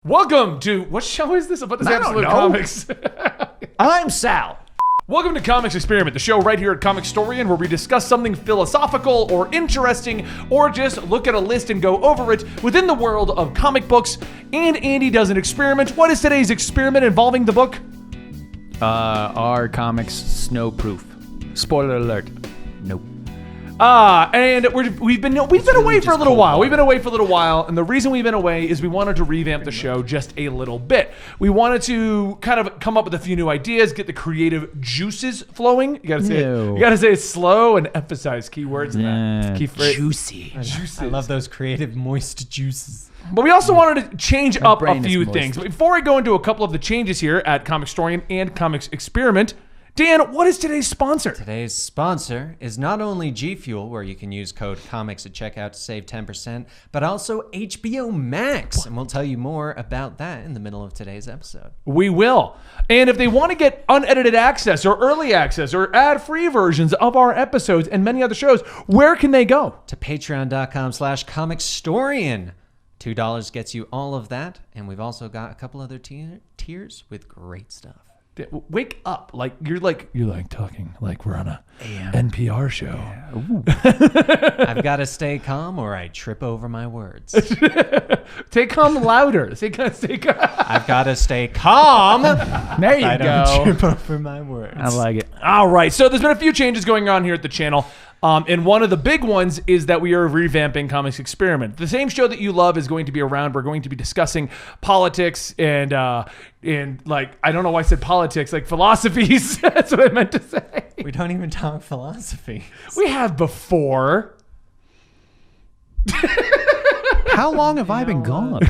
Welcome to, what show is this? About this Absolute Comics. I'm Sal. Welcome to Comics Experiment, the show right here at Comicstorian where we discuss something philosophical or interesting or just look at a list and go over it within the world of comic books. And Andy does an experiment. What is today's experiment involving the book? Are comics snowproof? Spoiler alert. Nope. And we've been away for a little while. And the reason we've been away is we wanted to revamp the show just a little bit. We wanted to kind of come up with a few new ideas, get the creative juices flowing. You gotta say it slow and emphasize keywords in that. Key phrase. Juicy. I love those creative moist juices. But we also wanted to change up a few things. But before I go into a couple of the changes here at Comicstorian and Comics Experiment, Dan, what is today's sponsor? Today's sponsor is not only G Fuel, where you can use code COMICS at checkout to save 10%, but also HBO Max. And we'll tell you more about that in the middle of today's episode. We will. And if they want to get unedited access or early access or ad-free versions of our episodes and many other shows, where can they go? To patreon.com/Comicstorian. $2 gets you all of that. And we've also got a couple other tiers with great stuff. Wake up. You're talking like we're on a NPR show. Yeah. I've got to stay calm or I trip over my words. Take calm louder. I've got to stay calm. There you I go. don't trip over my words. I like it. All right. So there's been a few changes going on here at the channel. And one of the big ones is that we are revamping Comics Experiment. The same show that you love is going to be around. We're going to be discussing politics and I don't know why I said politics, like philosophies. That's what I meant to say. We don't even talk philosophy. We have before. How long have I been gone?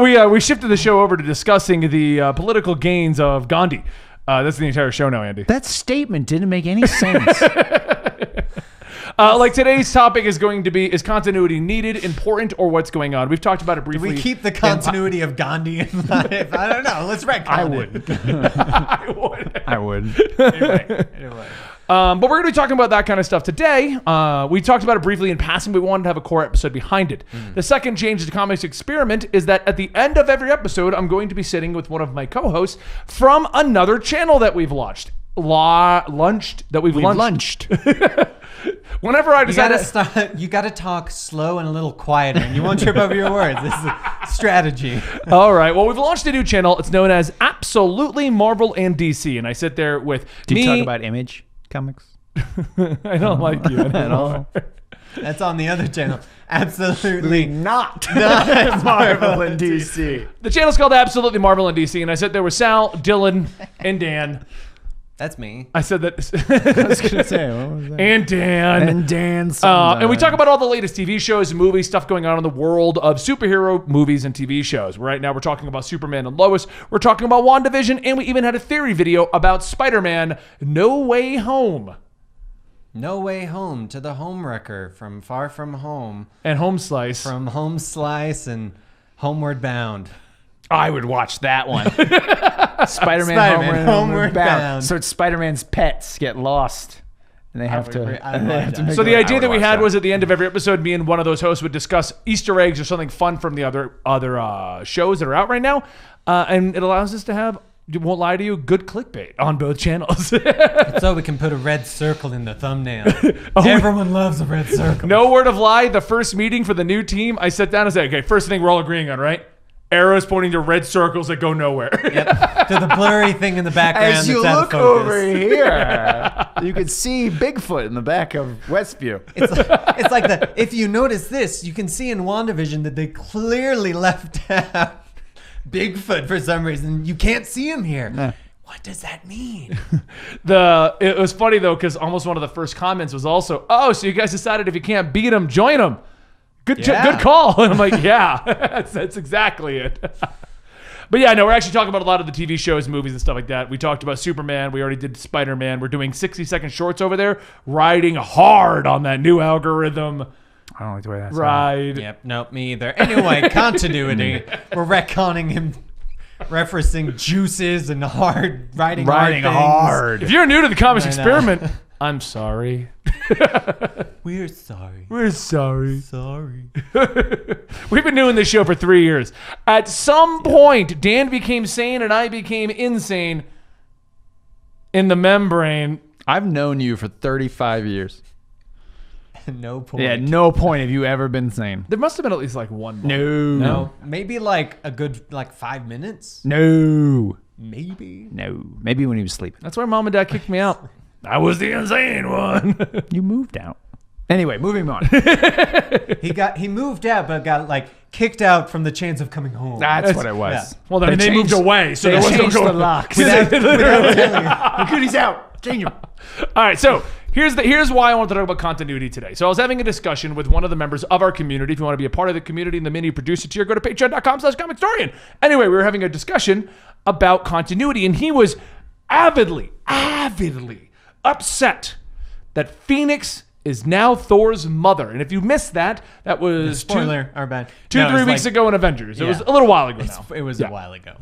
We shifted the show over to discussing the political gains of Gandhi. That's the entire show now, Andy. That statement didn't make any sense. Today's topic is going to be, is continuity needed, important, or what's going on? We've talked about it briefly. Do we keep the continuity of Gandhi in life? I don't know. Let's retcon I would. I would. Anyway. But we're going to be talking about that kind of stuff today. We talked about it briefly in passing, but we wanted to have a core episode behind it. The second change to Comics Experiment is that at the end of every episode, I'm going to be sitting with one of my co-hosts from another channel that we've launched. Whenever I decide you gotta talk slow and a little quieter, and you won't trip over your words. This is a strategy. All right. Well, we've launched a new channel. It's known as Absolutely Marvel and DC, and I sit there with Do you talk about Image Comics? I don't like you at all. That's on the other channel. Absolutely not Marvel and DC. The channel's called Absolutely Marvel and DC, and I sit there with Sal, Dylan, and Dan. That's me. I said that. I was gonna say, what was that? And Dan. And Dan. And we talk about all the latest TV shows and movies, stuff going on in the world of superhero movies and TV shows. Right now, we're talking about Superman and Lois. We're talking about WandaVision, and we even had a theory video about Spider-Man: No Way Home. No Way Home to the Homewrecker from Far From Home. And Home Slice. From Home Slice and Homeward Bound. I would watch that one. Spider-Man Homeward Bound. So it's Spider-Man's pets get lost, and they have to. So the idea that we had was at the end of every episode, me and one of those hosts would discuss Easter eggs or something fun from the other shows that are out right now, and it allows us to have, won't lie to you, good clickbait on both channels. So we can put a red circle in the thumbnail. Everyone loves a red circle. No word of lie. The first meeting for the new team, I sat down and said, okay, first thing we're all agreeing on, right? Arrows pointing to red circles that go nowhere. Yep. To the blurry thing in the background. As you that's look over here, you can see Bigfoot in the back of Westview. It's like if you notice this, you can see in WandaVision that they clearly left out Bigfoot for some reason. You can't see him here. Nah. What does that mean? It was funny though, because almost one of the first comments was also, oh, so you guys decided if you can't beat him, join him. Good call. And I'm like, yeah, that's exactly it. But yeah, no, we're actually talking about a lot of the TV shows, movies, and stuff like that. We talked about Superman. We already did Spider-Man. We're doing 60-second shorts over there, riding hard on that new algorithm. I don't like the way that's ride. Yep, nope, me either. Anyway, continuity. We're retconning him, referencing juices and riding hard. If you're new to the Comics Experiment, I'm sorry. We're sorry. We're sorry. Sorry. We've been doing this show for 3 years. At some point, Dan became sane and I became insane in the membrane. I've known you for 35 years. No point. Yeah, no point have you ever been sane. There must have been at least like one. No. Maybe like a good 5 minutes. No. Maybe. No. Maybe when he was sleeping. That's why Mom and Dad kicked me out. I was the insane one. You moved out. Anyway, moving on. He moved out, but got like kicked out from the chance of coming home. That's what it was. Yeah. Well, then they moved away, so They there was no changed the going. locks. Without telling you. Goodie's out. Change him. All right, so here's why I wanted to talk about continuity today. So I was having a discussion with one of the members of our community. If you want to be a part of the community and the mini producer tier, go to patreon.com/Comicstorian. Anyway, we were having a discussion about continuity, and he was avidly upset that Phoenix is now Thor's mother. And if you missed that was Spoiler, our bad. 3 weeks ago in Avengers. It was a little while ago now. It was a while ago.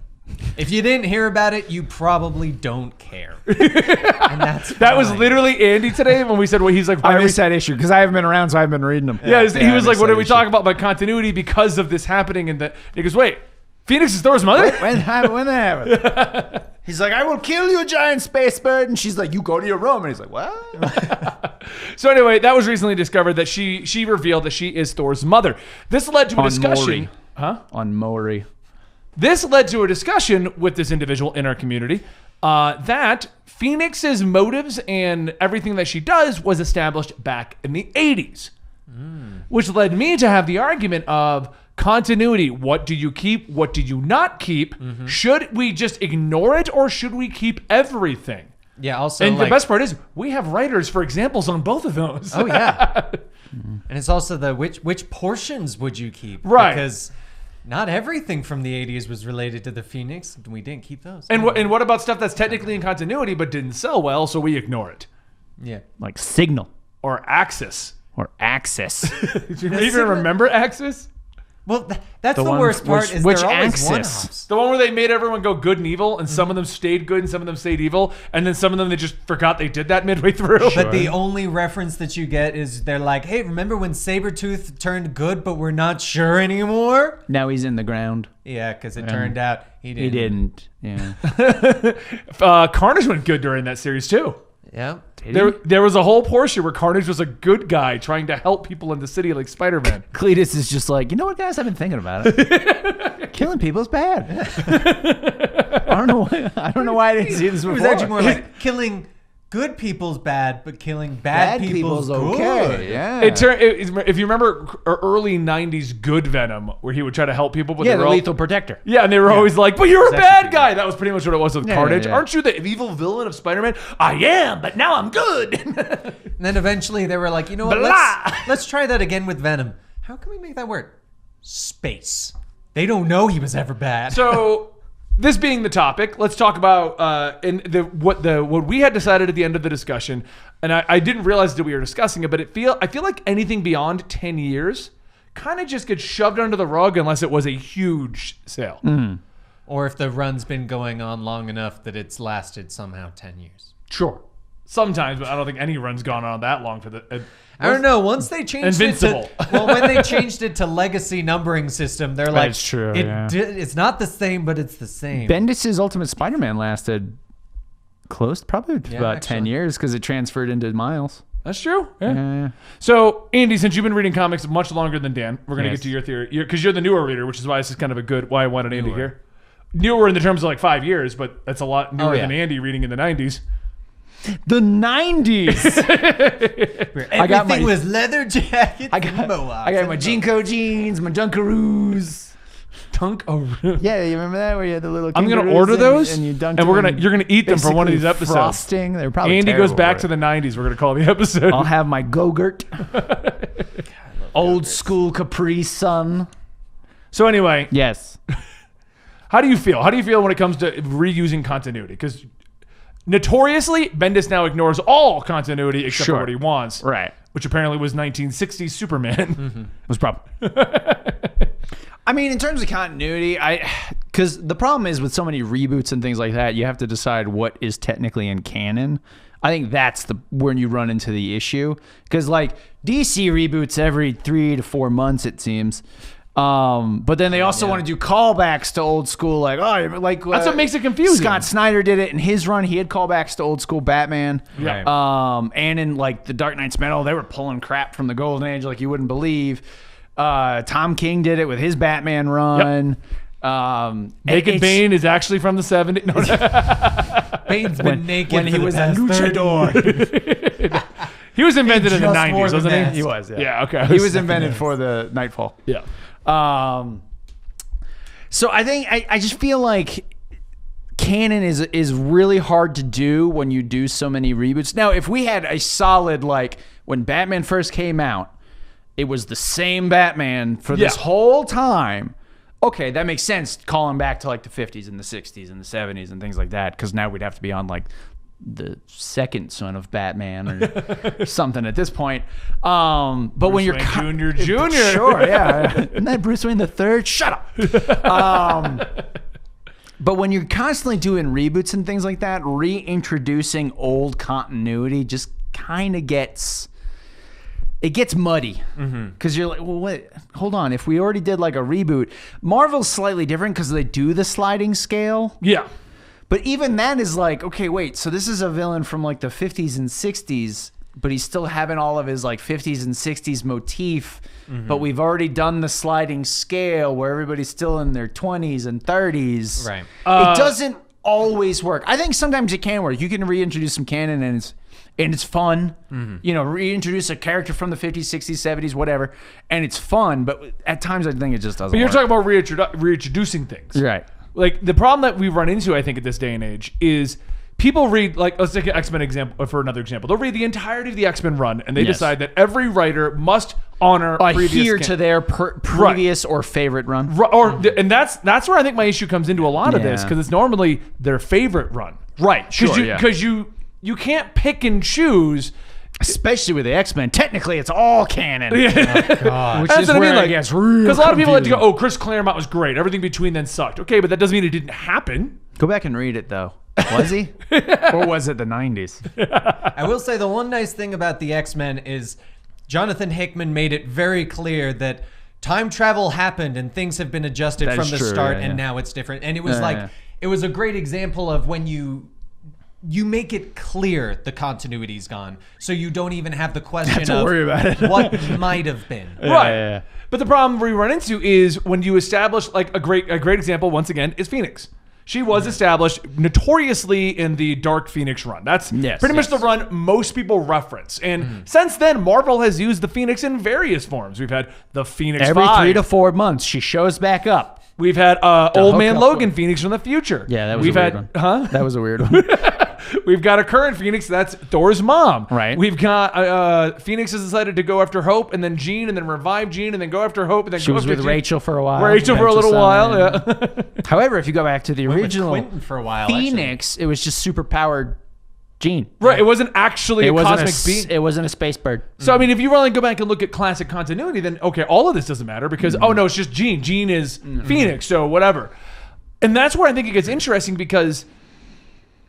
If you didn't hear about it, you probably don't care. And that's That was fine. literally Andy today when we said, well, he's like, why I are we missed that issue because I haven't been around, so I haven't been reading them. Yeah, he was like, what are we talking talking about continuity because of this happening? And he goes, wait, Phoenix is Thor's mother? When that happened? He's like, I will kill you, giant space bird. And she's like, you go to your room. And he's like, what? So anyway, that was recently discovered that she revealed that she is Thor's mother. This led to a discussion. On Maury. This led to a discussion with this individual in our community that Phoenix's motives and everything that she does was established back in the 80s. Which led me to have the argument of continuity. What do you keep? What do you not keep? Should we just ignore it or should we keep everything? Yeah, also And the best part is we have writers for examples on both of those. Oh yeah. And it's also the which portions would you keep? Right. Because not everything from the 80s was related to the Phoenix. We didn't keep those. And what about stuff that's technically in continuity but didn't sell well, so we ignore it? Yeah. Like Signal. Or Axis. Or Axis. Do you even remember Axis? Well, that's the one- worst part. which- Is which they're always Axis? one-offs. The one where they made everyone go good and evil, and some of them stayed good and some of them stayed evil, and then some of them they just forgot they did that midway through. But the only reference that you get is they're like, hey, remember when Sabretooth turned good, but we're not sure anymore? Now he's in the ground. Yeah, because it turned out he didn't. He didn't. Yeah. Carnage went good during that series too. Yeah. There was a whole portion where Carnage was a good guy trying to help people in the city like Spider-Man. Cletus is just like, you know what, guys? I've been thinking about it. Killing people is bad. I don't know why I didn't see this before. It was actually more like killing good people's bad, but killing bad people's good. okay. Yeah. If you remember early '90s Good Venom, where he would try to help people, but Yeah, they the were all- lethal protector. Yeah, and they were always like, "But you're a That's bad actually guy." That was pretty much what it was with Yeah, Carnage. yeah. Aren't you the evil villain of Spider-Man? I am, but now I'm good. And then eventually they were like, you know what? Blah. Let's try that again with Venom. How can we make that work? Space. They don't know he was ever bad. So, this being the topic, let's talk about what we had decided at the end of the discussion. And I didn't realize that we were discussing it, but I feel like anything beyond 10 years kind of just gets shoved under the rug unless it was a huge sale. Or if the run's been going on long enough that it's lasted somehow 10 years. Sure. Sometimes, but I don't think any run's gone on that long for the. I don't know. Once they changed Invincible. it to, well, when they changed it to legacy numbering system, they're like, That's true, it's not the same, but it's the same. Bendis' Ultimate Spider-Man lasted probably about 10 actually. years because it transferred into Miles. That's true. Yeah. Yeah. So, Andy, since you've been reading comics much longer than Dan, we're going to Yes. get to your theory. Because you're the newer reader, which is why this is kind of why I wanted Andy here. Newer in the terms of like 5 years, but that's a lot newer than Andy reading in the 90s. The 90s. Everything got my- was leather jackets I and got mohawks. my Jinko jeans, my Dunkaroos. Dunkaroos. Yeah, you remember that where you had the little I'm going to Kangaroos order those, and you dunked and them in you're going to eat them for one of these basically episodes. Frosting. They're probably Andy goes terrible back for to it. the 90s. We're going to call the episode. I'll have my Go-Gurt. Old school Capri Sun. So anyway, Yes. how do you feel? How do you feel when it comes to reusing continuity? Because notoriously, Bendis now ignores all continuity except for Sure. what he wants. Right. Which apparently was 1960s Superman. Was problem. I mean, in terms of continuity, Because the problem is with so many reboots and things like that, you have to decide what is technically in canon. I think that's when you run into the issue. Because like DC reboots every 3 to 4 months, it seems. But then they also want to do callbacks to old school, like that's what makes it confusing. Scott Snyder did it in his run. He had callbacks to old school Batman. Right. And in like the Dark Knight's Metal, they were pulling crap from the Golden Age like you wouldn't believe. Tom King did it with his Batman run. Naked Bane is actually from the 70s. No. Bane's been naked when he was a luchador. He was invented in the just 90s, wore the wasn't he? mask. He was, yeah. Yeah, okay. He was invented for the Nightfall. Yeah. So I think I just feel like canon is really hard to do when you do so many reboots. Now, if we had a solid, like when Batman first came out, it was the same Batman for this whole time. Okay, that makes sense. Calling back to like the 50s and the 60s and the 70s and things like that, because now we'd have to be on like the second son of Batman or something at this point. But Bruce when you're Wayne Jr. sure, yeah, isn't that Bruce Wayne the third? Shut up. But when you're constantly doing reboots and things like that, reintroducing old continuity just kind of gets muddy, because you're like, well, wait, hold on. If we already did like a reboot, Marvel's slightly different because they do the sliding scale. Yeah. But even that is like, okay, wait, so this is a villain from like the 50s and 60s, but he's still having all of his like 50s and 60s motif, but we've already done the sliding scale where everybody's still in their 20s and 30s. Right. It doesn't always work. I think sometimes it can work. You can reintroduce some canon and it's fun. You know, reintroduce a character from the 50s, 60s, 70s, whatever, and it's fun, but at times I think it just doesn't But you're work. talking about reintroducing things. Right. Like, the problem that we run into, I think, at this day and age is people read, like, let's take an X-Men example for another example. They'll read the entirety of the X-Men run, and they decide that every writer must honor adhere to their previous or favorite run. And that's where I think my issue comes into a lot of this, because it's normally their favorite run. Right, sure, Because you can't pick and choose. Especially with the X-Men. Technically, it's all canon. Yeah. Which That's is what I where mean. Like, it gets real because a lot of people like to go, confusing. oh, Chris Claremont was great. Everything between then sucked. Okay, but that doesn't mean it didn't happen. Go back and read it, though. Was he? Or was it the 90s? I will say the one nice thing about the X-Men is Jonathan Hickman made it very clear that time travel happened and things have been adjusted That from is the true, start, yeah, and yeah. now it's different. And it was it was a great example of when you make it clear the continuity's gone, so you don't even have the question to of worry about it. what might have been. Right. yeah. But the problem we run into is when you establish, like, a great example, once again, is Phoenix. She was established notoriously in the Dark Phoenix run. That's pretty much the run most people reference. And since then, Marvel has used the Phoenix in various forms. We've had the Phoenix Every 5. 3 to 4 months, she shows back up. We've had Old Man up Logan Phoenix from the future. Yeah, that was We've a weird had, one. That was a weird one. We've got a current Phoenix, that's Thor's mom. Right. We've got Phoenix has decided to go after Hope, and then Jean, and then revive Jean, and then go after Hope, and then She go was after with Jean. Rachel for a while. Rachel for a little while, yeah. However, if you go back to the With original Quentin for a while, Phoenix, it was just super powered Jean. Right, it wasn't actually a cosmic being. It wasn't a space bird. So, I mean, if you really go back and look at classic continuity, then, okay, all of this doesn't matter because, oh, no, it's just Jean. Jean is Phoenix, so whatever. And that's where I think it gets interesting because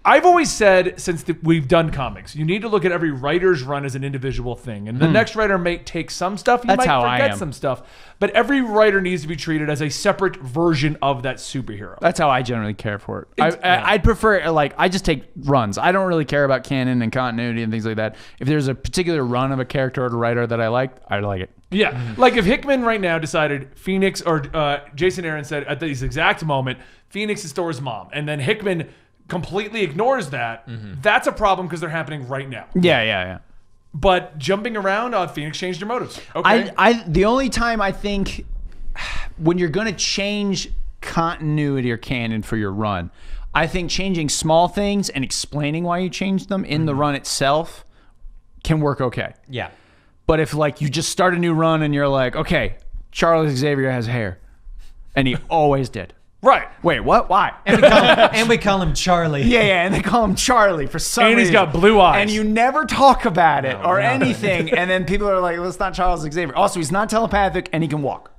I've always said since we've done comics, you need to look at every writer's run as an individual thing. And the next writer may take some stuff, you might forget some stuff. But every writer needs to be treated as a separate version of that superhero. That's how I generally care for it. I'd prefer, like, I just take runs. I don't really care about canon and continuity and things like that. If there's a particular run of a character or a writer that I like it. Yeah. Like if Hickman right now decided Phoenix or Jason Aaron said at this exact moment, Phoenix is Thor's mom. And then Hickman completely ignores that. That's a problem because they're happening right now. Yeah. But jumping around, Phoenix changed their motives. Okay. The only time I think when you're going to change continuity or canon for your run, I think changing small things and explaining why you changed them in the run itself can work okay. Yeah. But if, like, you just start a new run and you're like, okay, Charles Xavier has hair, and he always did. Right. Wait, what? Why? And we call him Charlie. Yeah, and they call him Charlie for some reason. And he's got blue eyes. And you never talk about it or anything. And then people are like, well, it's not Charles Xavier. Also, he's not telepathic and he can walk.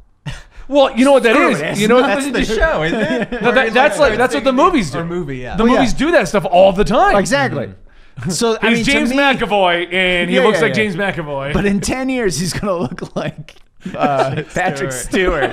Well, you know what that is. it. You know what That's the show, isn't it? No, that's what the movies do. Or movie, yeah. The movies do that stuff all the time. Exactly. So I He's mean, James to me, McAvoy, and he Yeah, looks yeah, like yeah. James McAvoy. But in 10 years, he's gonna look like Patrick Stewart.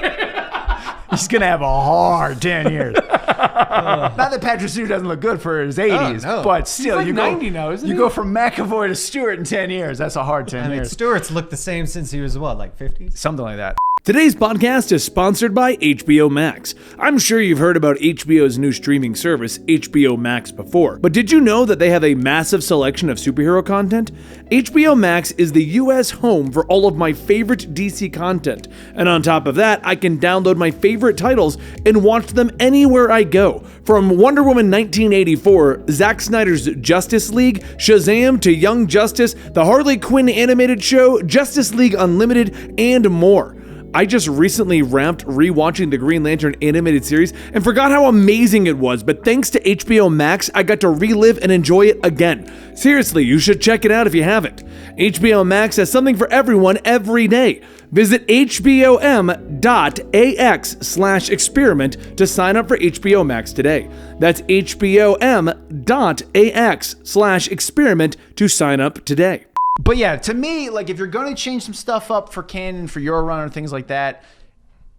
He's gonna have a hard 10 years. Not that Patrick Stewart doesn't look good for his 80s, no. but still, like you 90 now, isn't you he? go from McAvoy to Stewart in 10 years. That's a hard 10 I mean, years. Stewart's looked the same since he was what, like 50s? Something like that. Today's podcast is sponsored by HBO Max. I'm sure you've heard about HBO's new streaming service, HBO Max, before, but did you know that they have a massive selection of superhero content? HBO Max is the US home for all of my favorite DC content, and on top of that, I can download my favorite titles and watch them anywhere I go. From Wonder Woman 1984, Zack Snyder's Justice League, Shazam to Young Justice, the Harley Quinn animated show, Justice League Unlimited, and more. I just recently wrapped rewatching the Green Lantern animated series and forgot how amazing it was, but thanks to HBO Max, I got to relive and enjoy it again. Seriously, you should check it out if you haven't. HBO Max has something for everyone every day. Visit hbom.ax/experiment to sign up for HBO Max today. That's hbom.ax/experiment to sign up today. But yeah, to me, like if you're going to change some stuff up for canon for your run or things like that,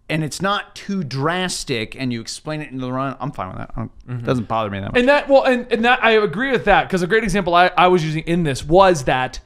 and it's not too drastic, and you explain it in the run, I'm fine with that. It doesn't bother me that much. And that I agree with that, because a great example I was using in this was that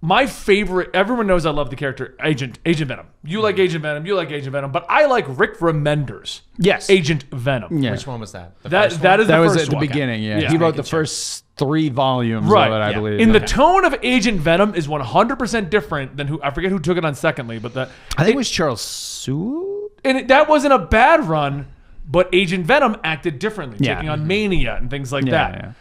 my favorite, everyone knows I love the character Agent Venom. You like Agent Venom, you like Agent Venom, but I like Rick Remender's Yes. Agent Venom. Yeah. Which one was that? The That first that is the That was first at the one. beginning, yeah. Yeah. He wrote the first 3 volumes Right, of it, I yeah. believe. In the tone of Agent Venom is 100% different than I forget who took it on secondly, but I think it was Charles Sewell. that wasn't a bad run, but Agent Venom acted differently, Yeah. taking on Mania and things like that. Yeah.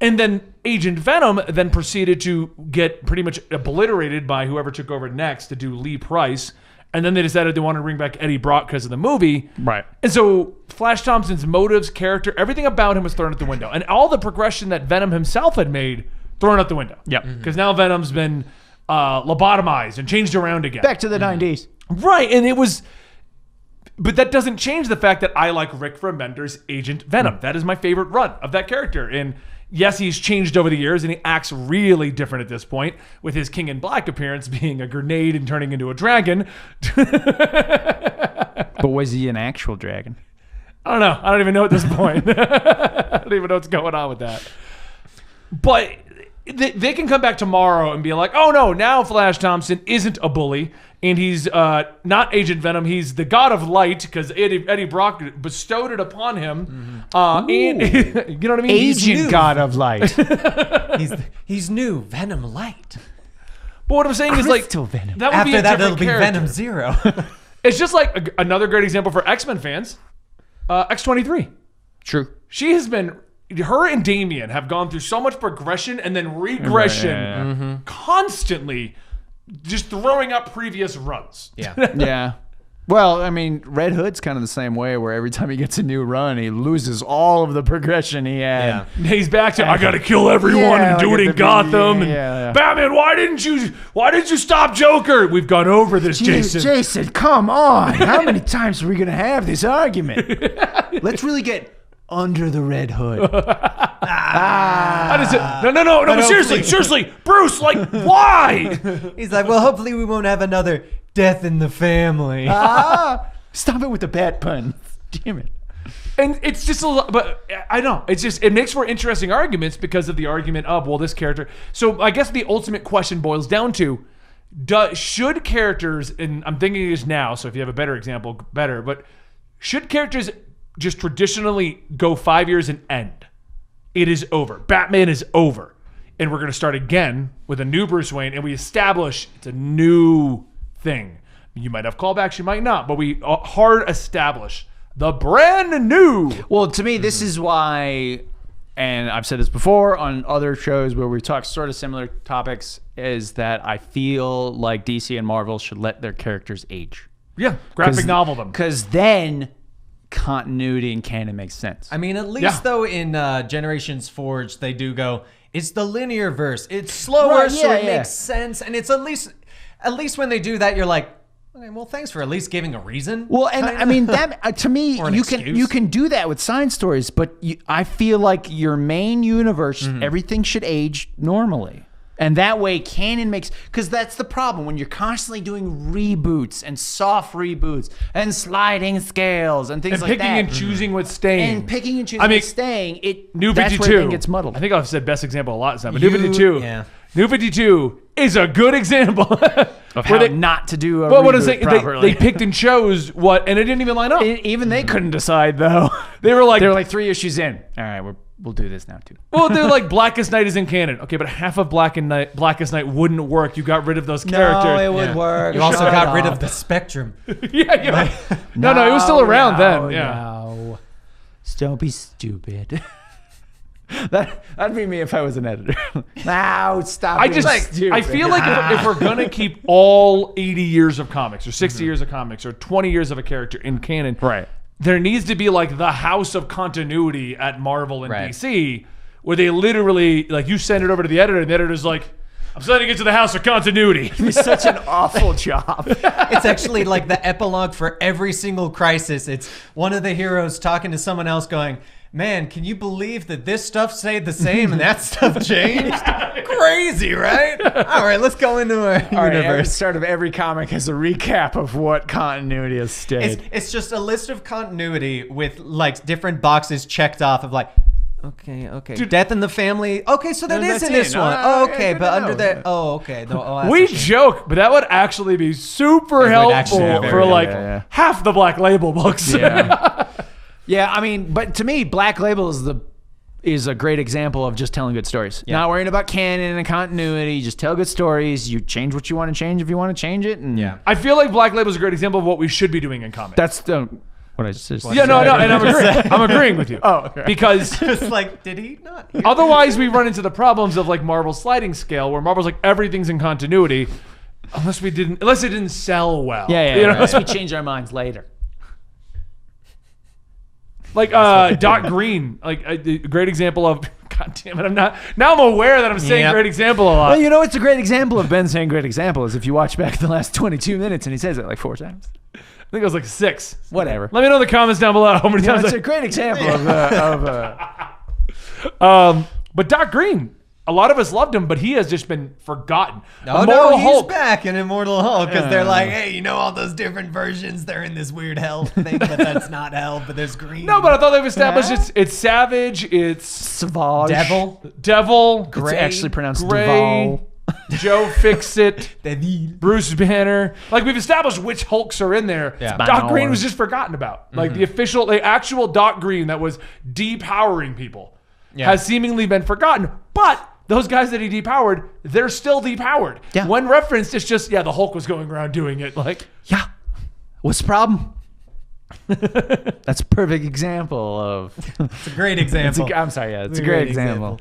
And then Agent Venom then proceeded to get pretty much obliterated by whoever took over next to do Lee Price. And then they decided they wanted to bring back Eddie Brock because of the movie. Right. And so Flash Thompson's motives, character, everything about him was thrown out the window. And all the progression that Venom himself had made, thrown out the window. Yep. Because now Venom's been lobotomized and changed around again. Back to the 90s. Right. And it was... But that doesn't change the fact that I like Rick Remender's Agent Venom. That is my favorite run of that character. And yes, he's changed over the years, and he acts really different at this point, with his King in Black appearance being a grenade and turning into a dragon. But was he an actual dragon? I don't know. I don't even know at this point. I don't even know what's going on with that. But they can come back tomorrow and be like, oh no, now Flash Thompson isn't a bully, and he's not Agent Venom. He's the God of Light, because Eddie Brock bestowed it upon him. And you know what I mean? Agent God of Light. He's new, Venom Light. But what I'm saying is, like, Crystal Venom. that would be After a that, different it'll be character. Venom Zero. It's just like another great example for X-Men fans. X-23. True. She has been... Her and Damian have gone through so much progression and then regression, Yeah. constantly just throwing up previous runs. Yeah. Yeah. Well, I mean, Red Hood's kind of the same way, where every time he gets a new run, he loses all of the progression he had. Yeah. He's back to I gotta kill everyone Yeah, and do like it at in the Gotham. beginning, And yeah. Batman, why didn't you stop Joker? We've gone over this, Jason. Jason, come on. How many times are we going to have this argument? Let's really get under the Red Hood. How does it? No. Seriously, Bruce. Like, why? He's like, well, hopefully we won't have another death in the family. Stop it with the bat pun. Damn it. And it's just a lot, but I know it makes for interesting arguments because of the argument of, well, this character. So I guess the ultimate question boils down to, should characters, and I'm thinking this now, so if you have a better example, better, but should characters just traditionally go 5 years and end? It is over. Batman is over. And we're going to start again with a new Bruce Wayne, and we establish it's a new thing. You might have callbacks, you might not, but we hard establish the brand new. Well, to me, this is why, and I've said this before on other shows where we talk sort of similar topics, is that I feel like DC and Marvel should let their characters age. Yeah, graphic novel them. Because then continuity and canon makes sense. I mean, at least Yeah. though in Generations Forged, they do go, it's the linear verse. It's slower, Right, so yeah, it yeah. makes sense. And it's at least when they do that, you're like, Okay, well, thanks for at least giving a reason. Well, and kinda. I mean that to me, Or an you excuse. can do that with science stories, but I feel like your main universe, everything should age normally. And that way canon makes, because that's the problem when you're constantly doing reboots and soft reboots and sliding scales and things And like picking that. and choosing what's staying. And picking and choosing I mean, what's staying, New that's 52 where everything gets muddled. I think I've said best example a lot of time, but New 52. Yeah. New 52 is a good example of how not to do a Well, what reboot I'm saying, properly. they picked and chose what, and it didn't even line up. Even they couldn't decide though. They were like 3 issues in. All right, we'll do this now too. well, they're like Blackest Night is in canon. Okay, but half of Blackest Night wouldn't work. You got rid of those characters. No, it would work. You also Shut got rid off. of the spectrum. yeah. No, it was still around then. Yeah. No. Don't be stupid. That'd be me if I was an editor. No, stop. I being just, stupid. I feel like if we're gonna keep all 80 years of comics, or 60 years of comics, or 20 years of a character in canon, Right. there needs to be like the house of continuity at Marvel and Right. DC, where they literally, like, you send it over to the editor, and the editor's like, I'm sending it to the house of continuity. It's such an awful job. It's actually like the epilogue for every single crisis. It's one of the heroes talking to someone else going, man, can you believe that this stuff stayed the same and that stuff changed? Crazy, right? All right, let's go into our All right, every universe. start of every comic has a recap of what continuity has stayed. It's just a list of continuity with like different boxes checked off of like, okay. Death in the family. Okay, so that No, is that's in this it. one. No, Oh, yeah, okay, good but to under know. there. Oh, okay. That's We a shame. joke, but that would actually be super would helpful actually be for very like helpful. half the Black Label books. Yeah. Yeah, I mean, but to me, Black Label is a great example of just telling good stories. Yeah. Not worrying about canon and continuity. Just tell good stories. You change what you want to change if you want to change it. And Yeah. I feel like Black Label is a great example of what we should be doing in comics. that's what I just said. yeah, no, and I'm agreeing. I'm agreeing with you. Oh, okay. Because It's like, did he not? hear otherwise we run into the problems of like Marvel's sliding scale, where Marvel's like everything's in continuity, unless it didn't sell well. Yeah, You know? unless we change our minds later. Like Doc Green, like a great example of. God damn it! I'm aware that I'm saying Yep. great example a lot. Well, you know, it's a great example of Ben saying great example is if you watch back the last 22 minutes and he says it like 4 times. I think it was like 6. Whatever. Let me know in the comments down below how many Yeah, times. it's a great example But Doc Green, a lot of us loved him, but he has just been forgotten. Oh Immortal no, he's Hulk. back in Immortal Hulk because they're like, hey, you know all those different versions? They're in this weird hell thing, but that's not hell, but there's green. No, but I thought they've established it's Savage, it's Savage. Devil. Devil, It's actually pronounced Gray, Duval. Joe Fixit, Devil. Bruce Banner. Like, we've established which Hulks are in there. Yeah. Doc Green Banner. was just forgotten about. Like the actual Doc Green that was depowering people has seemingly been forgotten. But those guys that he depowered, they're still depowered. Yeah. When referenced, it's just, the Hulk was going around doing it. Like, Yeah. What's the problem? That's a perfect example of. It's a great example. I'm sorry, yeah, it's a great example.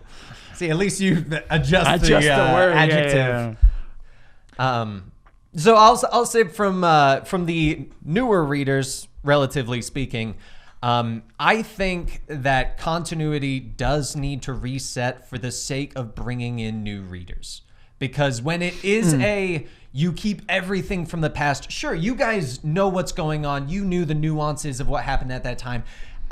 See, at least you adjust Just the word, yeah, adjective. yeah. So I'll say from the newer readers, relatively speaking, I think that continuity does need to reset for the sake of bringing in new readers. Because when it is you keep everything from the past, sure, you guys know what's going on. You knew the nuances of what happened at that time.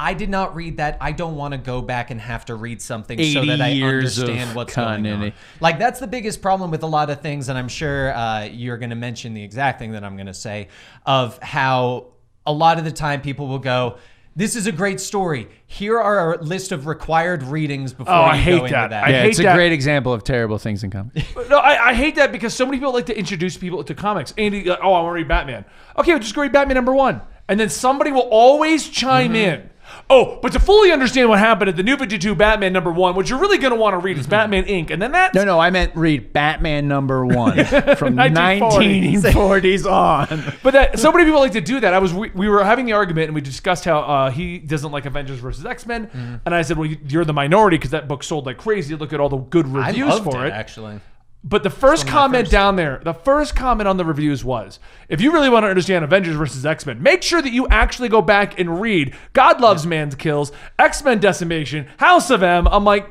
I did not read that. I don't want to go back and have to read something so 80 that I years understand of what's going on. continuity. Like, that's the biggest problem with a lot of things, and I'm sure you're going to mention the exact thing that I'm going to say, of how a lot of the time people will go, this is a great story. Here are a list of required readings before I you hate go into that. that. I Yeah, hate it's a that. great example of terrible things in comics. No, I hate that because so many people like to introduce people to comics. Andy, like, I want to read Batman. Okay, well, just go read Batman #1. And then somebody will always chime in. Oh, but to fully understand what happened at the New 52 Batman #1, what you're really going to want to read is Batman Inc. And then that's... No, I meant read Batman #1 from 1940. 1940s on. But that so many people like to do that. We were having the argument and we discussed how he doesn't like Avengers versus X-Men. And I said, well, you're the minority because that book sold like crazy. Look at all the good I reviews loved for it. actually. But the first comment down there, the first comment on the reviews was, if you really want to understand Avengers versus X-Men, make sure that you actually go back and read God Loves Man's Kills, X-Men Decimation, House of M. I'm like,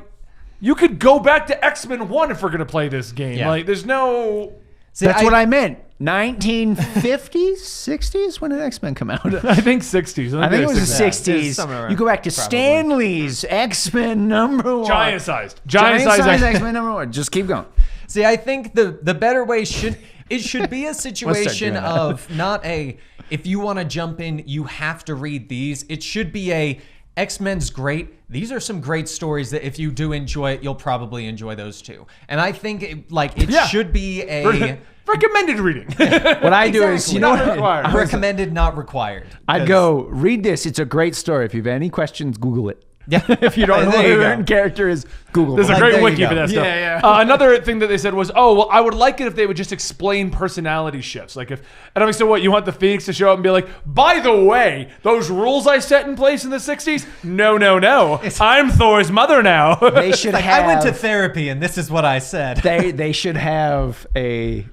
you could go back to X-Men 1 if we're going to play this game. Yeah. Like, there's no... That's what I meant. 1950s, 60s. When did X-Men come out? I think 60s. I think it was the 60s. somewhere You go back to probably. Stanley's X-Men #1. Giant sized X-Men #1. Just keep going. See, I think the better way should be a situation doing that. of not a, if you want to jump in, you have to read these. It should be a, X-Men's great. These are some great stories that if you do enjoy it, you'll probably enjoy those too. And I think it should be a recommended reading. What I do is, you know Not what? required. recommended, not required. I'd go read this. It's a great story. If you have any questions, Google it. Yeah. If you don't know There what you a go. certain character is, Google There's it. a great there you wiki go. for that stuff. Yeah, Another thing that they said was, oh, well, I would like it if they would just explain personality shifts. Like if, and I'm like, so what, you want the Phoenix to show up and be like, by the way, those rules I set in place in the 60s? No. I'm Thor's mother now. They should Like, have. I went to therapy and this is what I said. They should have a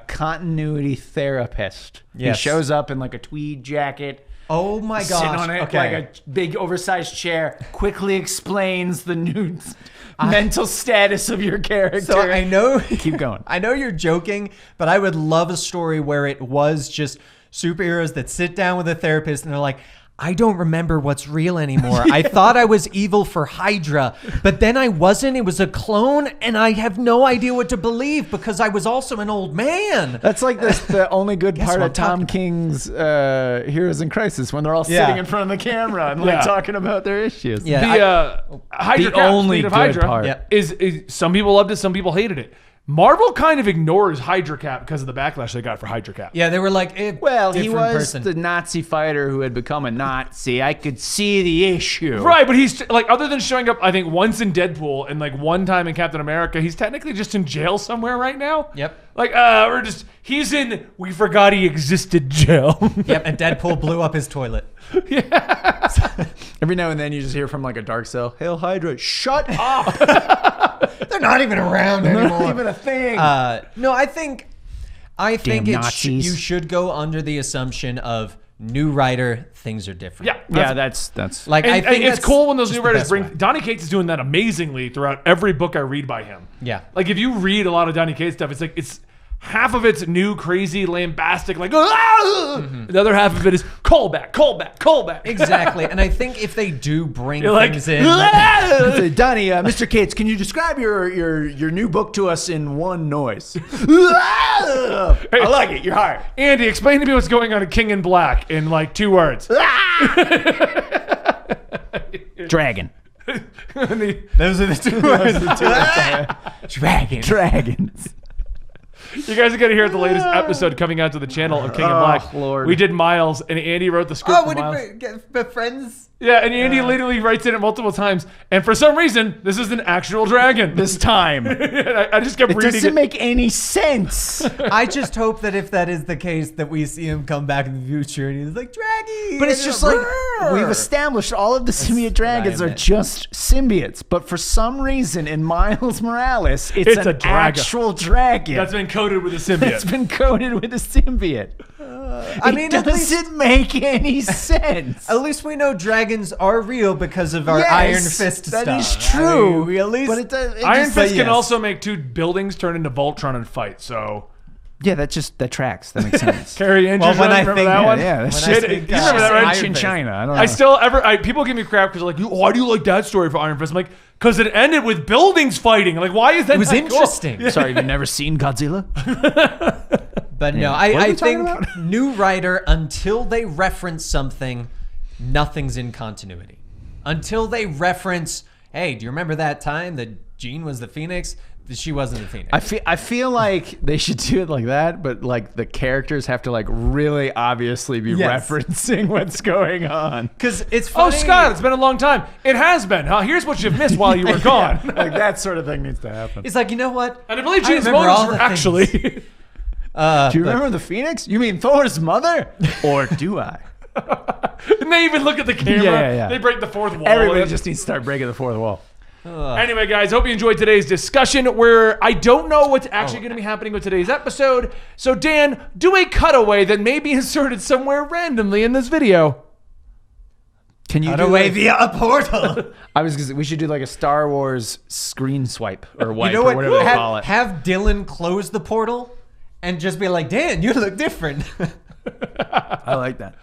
continuity therapist. Yes. He shows up in like a tweed jacket. Oh my gosh. Sitting on it Okay. like a big oversized chair, quickly explains the new mental status of your character. So I know Keep going. I know you're joking, but I would love a story where it was just superheroes that sit down with a therapist and they're like, I don't remember what's real anymore. I thought I was evil for Hydra, but then I wasn't. It was a clone, and I have no idea what to believe because I was also an old man. That's like the only good Guess part what of I'm Tom talking- King's Heroes in Crisis when they're all Yeah. sitting in front of the camera and like Yeah. talking about their issues. Yeah. The Hydra The Cap, only Fleet of good Hydra part. Yep. is some people loved it, some people hated it. Marvel kind of ignores Hydra Cap because of the backlash they got for Hydra Cap. Yeah, they were like, Well, he different was person. the Nazi fighter who had become a Nazi. I could see the issue. Right, but he's like, other than showing up, I think once in Deadpool and like one time in Captain America, he's technically just in jail somewhere right now. Yep. Like, he's in, we forgot he existed jail. Yep, and Deadpool blew up his toilet. Every now and then you just hear from like a dark cell, Hail Hydra, shut up. They're not even around anymore. Not even a thing. No, I think Damn Nazis. you should go under the assumption of new writer, things are different. Yeah, that's Like And, I think it's that's cool when those just new the writers best bring. way. Donny Cates is doing that amazingly throughout every book I read by him. Yeah. Like if you read a lot of Donny Cates stuff, it's like it's half of it's new, crazy, lambastic, like the other half of it is callback. Exactly, and I think if they do bring You're like, things in, Donnie, Mr. Cates, can you describe your new book to us in one noise? I like it. You're hired. Andy, explain to me what's going on in King in Black in like 2 words. Dragon. those are the two words. Dragons. You guys are gonna hear the latest episode coming out to the channel of King in Black. Lord. We did Miles, and Andy wrote the script Oh, for what Miles. did we get the friends? Yeah, and Andy literally writes in it multiple times, and for some reason, this is an actual dragon. This time. I just kept It reading doesn't it. make any sense. I just hope that if that is the case, that we see him come back in the future and he's like, Draggy! But it's just like we've established all of the symbiote dragons are just symbiotes. But for some reason in Miles Morales, it's It's a an dragon. actual dragon. That's been coated with a It's symbiote. been coated with a symbiote. I mean, it at least, doesn't make any sense. at least we know dragons are real because of our Yes, Iron Fist stuff. That is true. I mean, we at least, but it does. It Iron just- Fist can yes. also make 2 buildings turn into Voltron and fight. So Yeah, that tracks. That makes sense. Carrie Andrews, Well, when I remember think- that yeah, one? yeah, that's When I Shit, think, you remember that, right? Iron Ancient Fist. China. I don't know. I still people give me crap because they're like, why do you like that story for Iron Fist? I'm like, because it ended with buildings fighting. Like, why is that? it was not cool? interesting. Sorry, you've never seen Godzilla? But no, What are I we talking think about? new writer, until they reference something, nothing's in continuity. Until they reference, hey, do you remember that time that Jean was the Phoenix? She wasn't the Phoenix. I feel like they should do it like that, but like the characters have to like really obviously be Yes. referencing what's going on. Because it's Oh, funny. Scott, it's been a long time. It has been. Huh? Here's what you've missed while you were gone. Like that sort of thing needs to happen. It's like, you know what? And I believe I Jean's remember motives all were the actually. Do you remember the Phoenix? You mean Thor's mother? Or do I? And they even look at the camera. Yeah. They break the fourth wall. Everybody just needs to start breaking the fourth wall. Anyway, guys, hope you enjoyed today's discussion where I don't know what's actually going to be happening with today's episode. So, Dan, do a cutaway that may be inserted somewhere randomly in this video. Can you Cut do away like, via a portal. I was gonna say, we should do like a Star Wars screen swipe or wipe You know or what? whatever they call it. Have Dylan close the portal and just be like, Dan, you look different. I like that.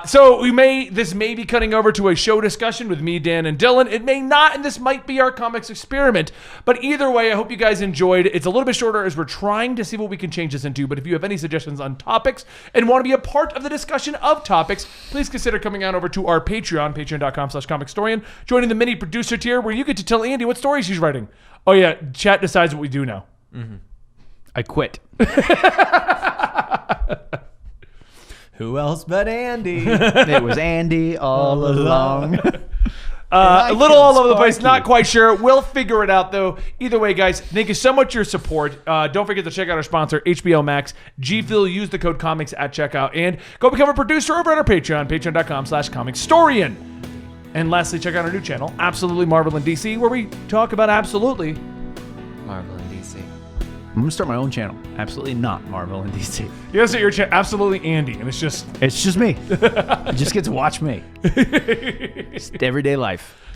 So this may be cutting over to a show discussion with me, Dan, and Dylan. It may not, and this might be our comics experiment. But either way, I hope you guys enjoyed. It's a little bit shorter as we're trying to see what we can change this into. But if you have any suggestions on topics and want to be a part of the discussion of topics, please consider coming on over to our Patreon, patreon.com/Comicstorian, joining the mini producer tier where you get to tell Andy what stories she's writing. Oh yeah, chat decides what we do now. Mm-hmm. I quit. Who else but Andy? It was Andy all along. A little all over the place, not quite sure. We'll figure it out, though. Either way, guys, thank you so much for your support. Don't forget to check out our sponsor, HBO Max. GPhil, use the code COMICS at checkout. And go become a producer over at our Patreon, patreon.com/Comicstorian. And lastly, check out our new channel, Absolutely Marvel and DC, where we talk about absolutely Marvel and DC. I'm going to start my own channel. Absolutely not Marvel and DC. You guys at your channel, Absolutely Andy, and it's just me. You just get to watch me. Just everyday life.